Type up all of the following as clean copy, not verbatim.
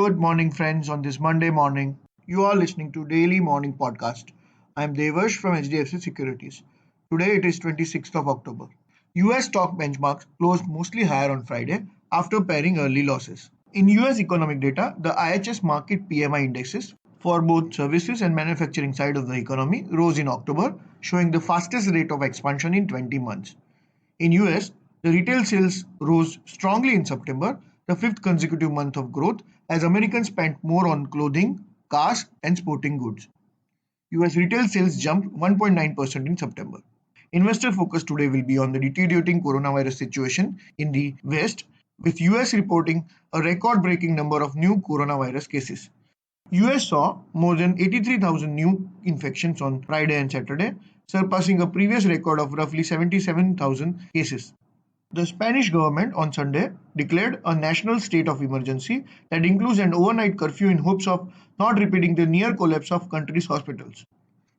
Good morning, friends, on this Monday morning. You are listening to Daily Morning Podcast. I am Devash from HDFC Securities. Today it is 26th of October. US stock benchmarks closed mostly higher on Friday after pairing early losses. In US economic data, the IHS market PMI indexes for both services and manufacturing side of the economy rose in October, showing the fastest rate of expansion in 20 months. In US, the retail sales rose strongly in September, the fifth consecutive month of growth, as Americans spent more on clothing, cars, and sporting goods. US retail sales jumped 1.9% in September. Investor focus today will be on the deteriorating coronavirus situation in the West, with US reporting a record-breaking number of new coronavirus cases. US saw more than 83,000 new infections on Friday and Saturday, surpassing a previous record of roughly 77,000 cases. The Spanish government on Sunday declared a national state of emergency that includes an overnight curfew in hopes of not repeating the near collapse of country's hospitals.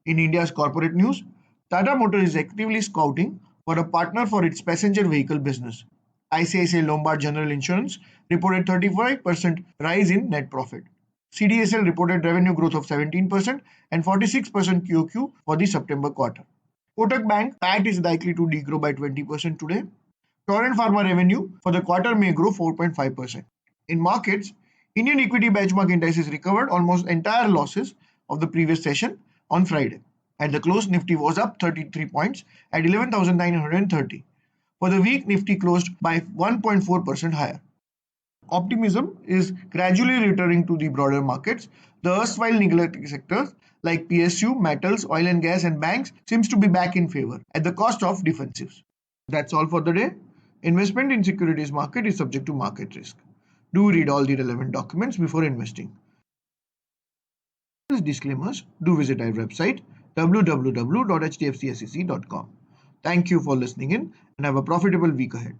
In India's corporate news, Tata Motors is actively scouting for a partner for its passenger vehicle business. ICICI Lombard General Insurance reported 35% rise in net profit. CDSL reported revenue growth of 17% and 46% QOQ for the September quarter. Kotak Bank PAT is likely to degrow by 20% today. Torrent Pharma revenue for the quarter may grow 4.5%. In markets, Indian equity benchmark indices recovered almost entire losses of the previous session on Friday. At the close, Nifty was up 33 points at 11,930. For the week, Nifty closed by 1.4% higher. Optimism is gradually returning to the broader markets. The erstwhile neglected sectors like PSU, metals, oil and gas, and banks seems to be back in favor at the cost of defensives. That's all for the day. Investment in securities market is subject to market risk. Do read all the relevant documents before investing. Disclaimers, do visit our website www.hdfcsec.com. Thank you for listening in and have a profitable week ahead.